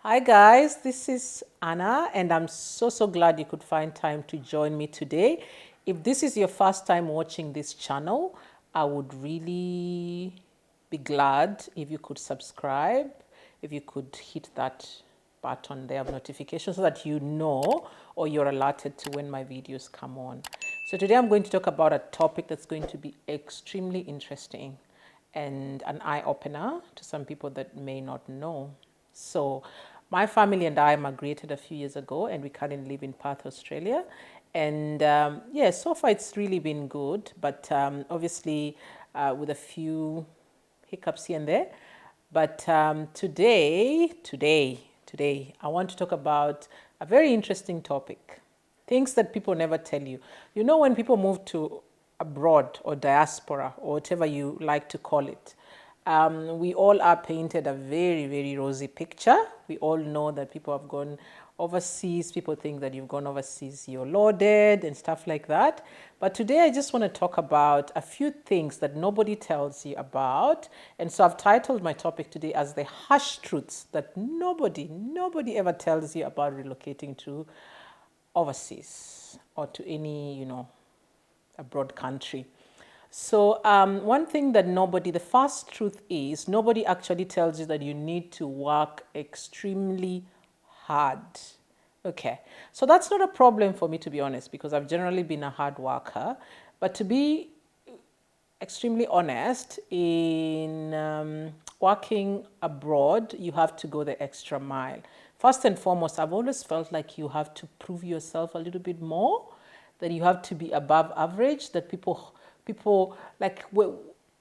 Hi guys, this is Anna and I'm so glad you could find time to join me today. If this is your first time watching this channel, I would really be glad if you could subscribe, if you could hit that button there of notification so that you know or you're alerted to when my videos come on. So today I'm going to talk about a topic that's going to be extremely interesting and an eye-opener to some people that may not know. So my family and I migrated a few years ago and we currently live in Perth, Australia. And yeah, so far it's really been good, but obviously with a few hiccups here and there. But today, I want to talk about a very interesting topic. Things that people never tell you. You know, when people move to abroad or diaspora or whatever you like to call it, we all are painted a very rosy picture. We all know that people have gone overseas. People think that you've gone overseas, you're loaded and stuff like that. But today I just want to talk about a few things that nobody tells you about. And so I've titled my topic today as the harsh truths that nobody ever tells you about relocating to overseas or to any, abroad country. So one thing that the first truth is nobody actually tells you that you need to work extremely hard. Okay, so that's not a problem for me, to be honest, because I've generally been a hard worker. But to be extremely honest, in working abroad, you have to go the extra mile. First and foremost, I've always felt like you have to prove yourself a little bit more, that you have to be above average, that people like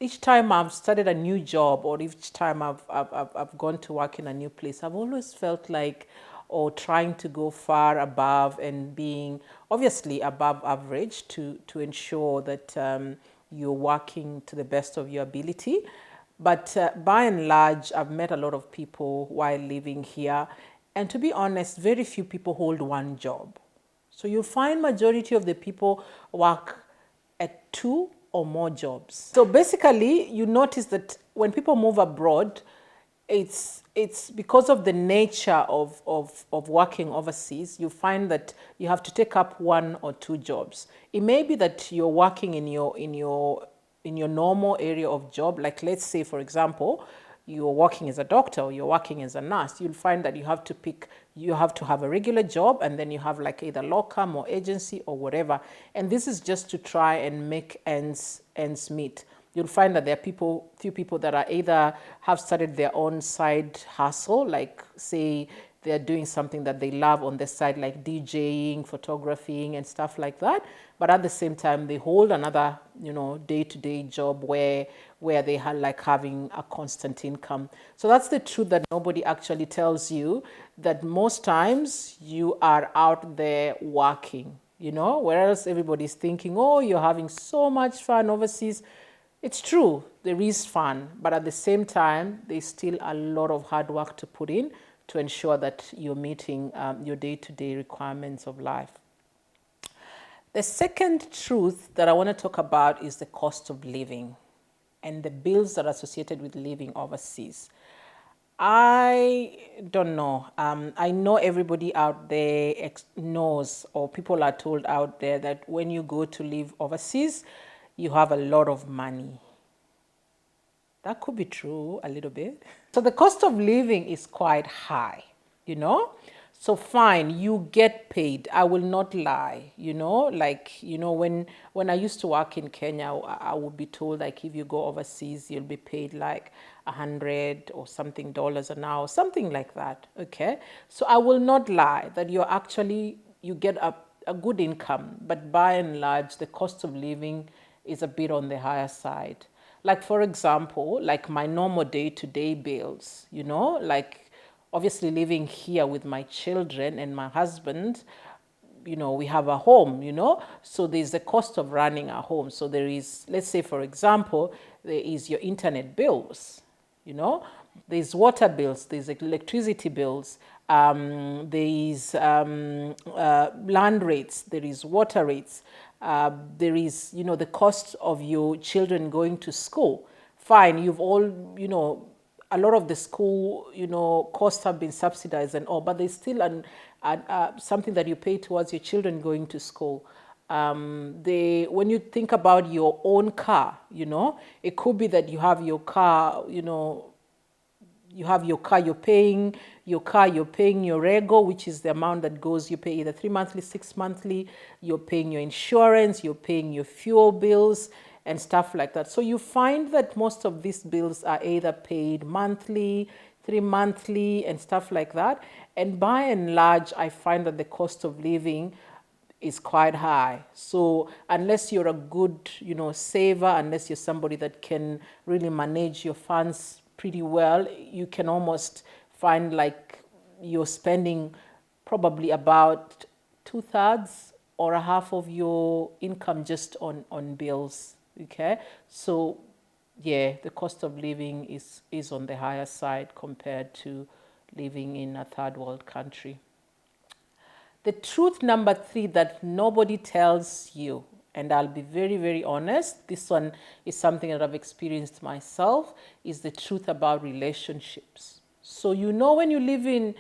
each time I've started a new job or each time I've gone to work in a new place, I've always felt like, or trying to go far above and being obviously above average to ensure that you're working to the best of your ability. But by and large, I've met a lot of people while living here. And to be honest, very few people hold one job. So you'll find majority of the people work at two or more jobs. So basically, you notice that when people move abroad, it's because of the nature of working overseas, you find that you have to take up one or two jobs. It may be that you're working in your normal area of job, like let's say, for example, you're working as a doctor or you're working as a nurse. You'll find that you have to have a regular job and then you have like either locum or agency or whatever. And this is just to try and make ends meet. You'll find that there are few people that are either have started their own side hustle, like say they're doing something that they love on the side, like DJing, photographing, and stuff like that. But at the same time, they hold another, day-to-day job where they are like having a constant income. So that's the truth that nobody actually tells you, that most times you are out there working, whereas everybody's thinking, oh, you're having so much fun overseas. It's true, there is fun, but at the same time, there's still a lot of hard work to put in to ensure that you're meeting your day-to-day requirements of life. The second truth that I want to talk about is the cost of living and the bills that are associated with living overseas. I don't know. I know everybody out there knows, or people are told out there, that when you go to live overseas, you have a lot of money. That could be true a little bit. So the cost of living is quite high, you know? So fine, you get paid. I will not lie, when I used to work in Kenya, I would be told like if you go overseas, you'll be paid like 100 or something dollars an hour, something like that. Okay. So I will not lie that you get a good income, but by and large, the cost of living is a bit on the higher side. Like, for example, like my normal day-to-day bills, like obviously living here with my children and my husband, we have a home, so there's the cost of running a home. So there is, let's say, for example, there is your internet bills, there's water bills, there's electricity bills, there is land rates, there is water rates, there is, the cost of your children going to school. Fine, you've all, a lot of the school, costs have been subsidized and all, but there's still something that you pay towards your children going to school. When you think about your own car, it could be that you have your car, you have your car, you're paying your rego, which is the amount that goes, you pay either 3 monthly, 6 monthly, you're paying your insurance, you're paying your fuel bills and stuff like that. So you find that most of these bills are either paid monthly, 3 monthly and stuff like that. And by and large, I find that the cost of living is quite high. So unless you're a good, saver, unless you're somebody that can really manage your funds pretty well, you can almost find like you're spending probably about 2/3 or a half of your income just on bills. Okay, so yeah, the cost of living is on the higher side compared to living in a third world country. The truth number 3 that nobody tells you, and I'll be very, very honest, this one is something that I've experienced myself, is the truth about relationships. So when you live in,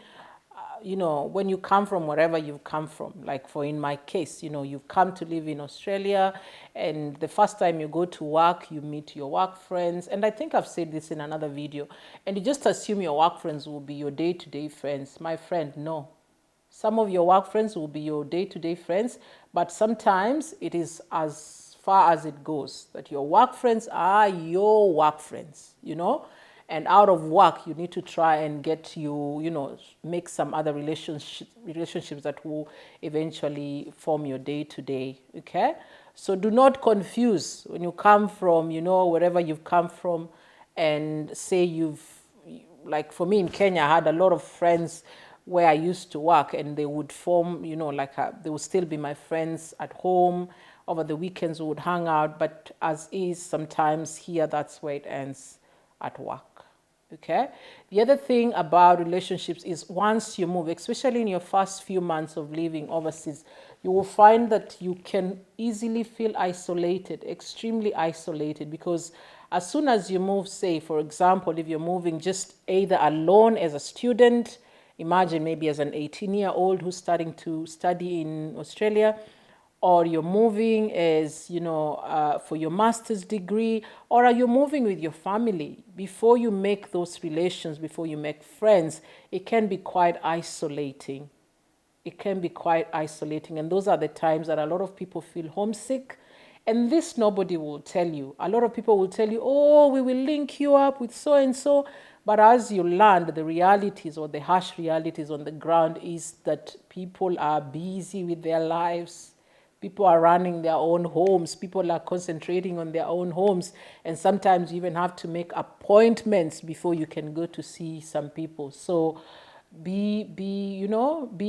when you come from wherever you've come from, like in my case, you've come to live in Australia, and the first time you go to work, you meet your work friends. And I think I've said this in another video, and you just assume your work friends will be your day-to-day friends. My friend, no. Some of your work friends will be your day-to-day friends, but sometimes it is as far as it goes, that your work friends are your work friends, and out of work, you need to try and make some other relationships that will eventually form your day-to-day, okay? So do not confuse when you come from, wherever you've come from, and say like for me in Kenya, I had a lot of friends where I used to work, and they would form, they would still be my friends at home. Over the weekends, we would hang out, but as is, sometimes here, that's where it ends, at work. Okay? The other thing about relationships is once you move, especially in your first few months of living overseas, you will find that you can easily feel isolated, extremely isolated, because as soon as you move, say, for example, if you're moving just either alone as a student, imagine maybe as an 18-year-old who's starting to study in Australia, or you're moving as, for your master's degree, or are you moving with your family? Before you make those relations, before you make friends, it can be quite isolating. It can be quite isolating. And those are the times that a lot of people feel homesick. And this nobody will tell you. A lot of people will tell you, oh, we will link you up with so-and-so. But as you learn, the realities or the harsh realities on the ground is that people are busy with their lives. People are running their own homes. People are concentrating on their own homes. And sometimes you even have to make appointments before you can go to see some people. So be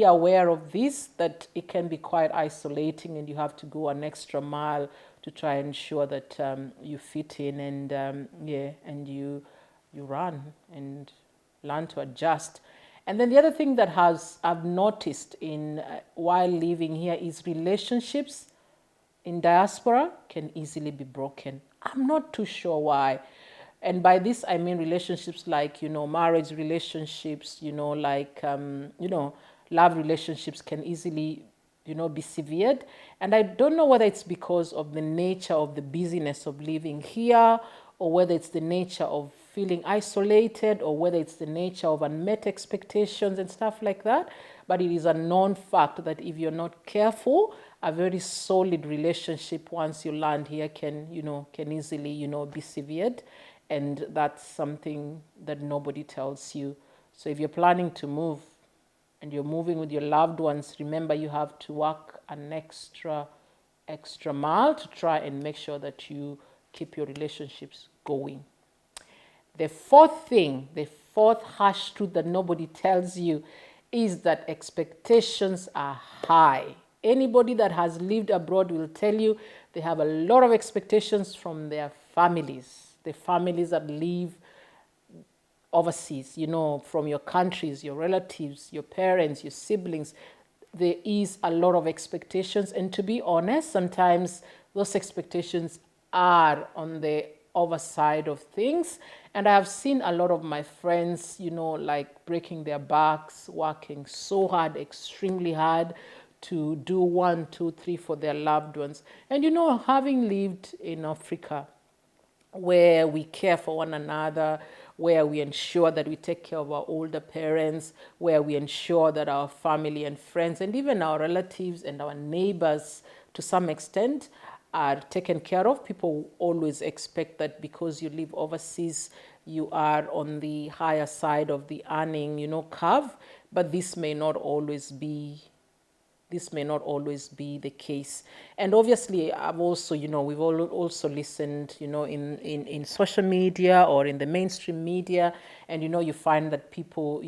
aware of this, that it can be quite isolating, and you have to go an extra mile to try and ensure that you fit in, and and you run and learn to adjust. And then the other thing that I've noticed in while living here is relationships in diaspora can easily be broken. I'm not too sure why. And by this, I mean relationships like, marriage relationships, love relationships can easily, be severed. And I don't know whether it's because of the nature of the busyness of living here, or whether it's the nature of feeling isolated, or whether it's the nature of unmet expectations and stuff like that. But it is a known fact that if you're not careful, a very solid relationship once you land here can easily, be severed. And that's something that nobody tells you. So if you're planning to move and you're moving with your loved ones, remember you have to work an extra mile to try and make sure that you keep your relationships going. The fourth harsh truth that nobody tells you is that expectations are high. Anybody that has lived abroad will tell you they have a lot of expectations from their families, the families that live overseas, from your countries, your relatives, your parents, your siblings. There is a lot of expectations. And to be honest, sometimes those expectations are on the other side of things. And I have seen a lot of my friends, like breaking their backs, working so hard, extremely hard, to do one, two, three for their loved ones. And having lived in Africa, where we care for one another, where we ensure that we take care of our older parents, where we ensure that our family and friends and even our relatives and our neighbors to some extent are taken care of. People always expect that because you live overseas, you are on the higher side of the earning, curve, but this may not always be the case. And obviously, I've also, we've all also listened, in social media or in the mainstream media, and, you find that people,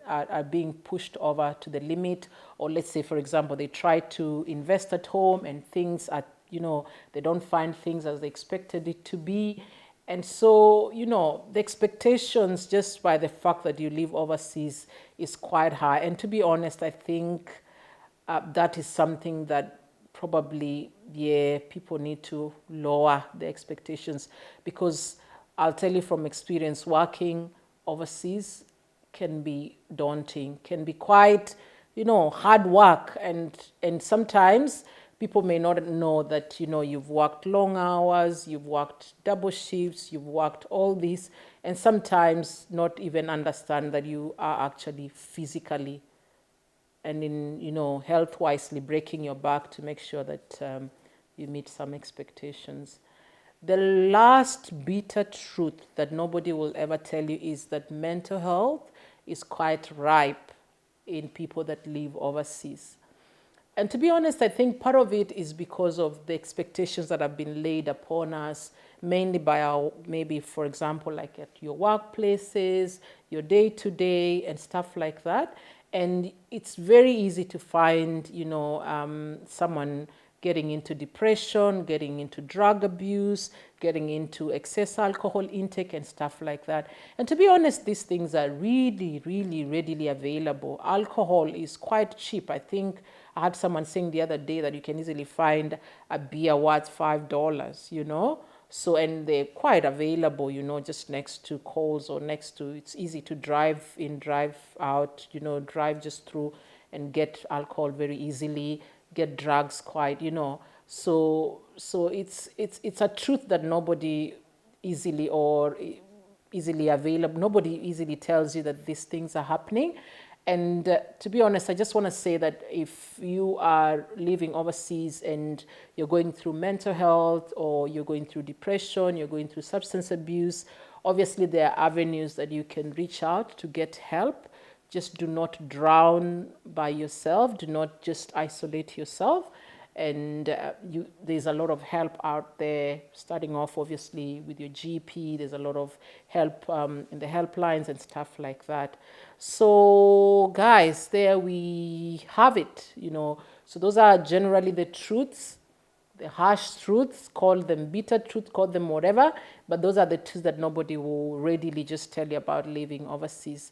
are being pushed over to the limit. Or let's say, for example, they try to invest at home and things are, they don't find things as they expected it to be. And so, the expectations just by the fact that you live overseas is quite high. And to be honest, I think that is something that probably, people need to lower the expectations, because I'll tell you from experience, working overseas can be daunting, can be quite, hard work. And sometimes people may not know that, you've worked long hours, you've worked double shifts, you've worked all this, and sometimes not even understand that you are actually physically and in health wisely breaking your back to make sure that you meet some expectations. The last bitter truth that nobody will ever tell you is that mental health is quite ripe in people that live overseas. And to be honest, I think part of it is because of the expectations that have been laid upon us, mainly by our, maybe, for example, like at your workplaces, your day to day, and stuff like that. And it's very easy to find, someone getting into depression, getting into drug abuse, getting into excess alcohol intake and stuff like that. And to be honest, these things are really, really readily available. Alcohol is quite cheap. I think I had someone saying the other day that you can easily find a beer worth $5, So, and they're quite available, just next to Coles or next to, it's easy to drive in, drive out, drive just through and get alcohol very easily, get drugs quite, So it's a truth that nobody easily or easily available, nobody easily tells you that these things are happening. And to be honest, I just want to say that if you are living overseas and you're going through mental health, or you're going through depression, you're going through substance abuse, obviously there are avenues that you can reach out to get help. Just do not drown by yourself. Do not just isolate yourself. And there's a lot of help out there, starting off obviously with your GP. There's a lot of help in the helplines and stuff like that. So guys, there we have it, So those are generally the truths, the harsh truths, call them bitter truth, call them whatever, but those are the truths that nobody will readily just tell you about living overseas.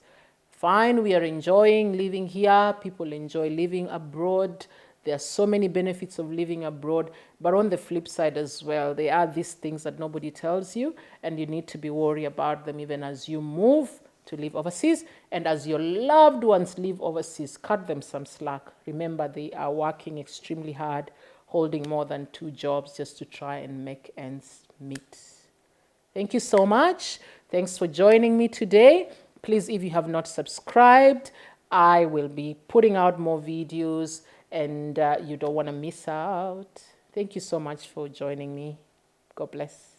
Fine, we are enjoying living here. People enjoy living abroad. There are so many benefits of living abroad, but on the flip side as well, there are these things that nobody tells you, and you need to be worried about them even as you move to live overseas. And as your loved ones live overseas, cut them some slack. Remember, they are working extremely hard, holding more than 2 jobs just to try and make ends meet. Thank you so much. Thanks for joining me today. Please, if you have not subscribed, I will be putting out more videos, and you don't want to miss out. Thank you so much for joining me. God bless.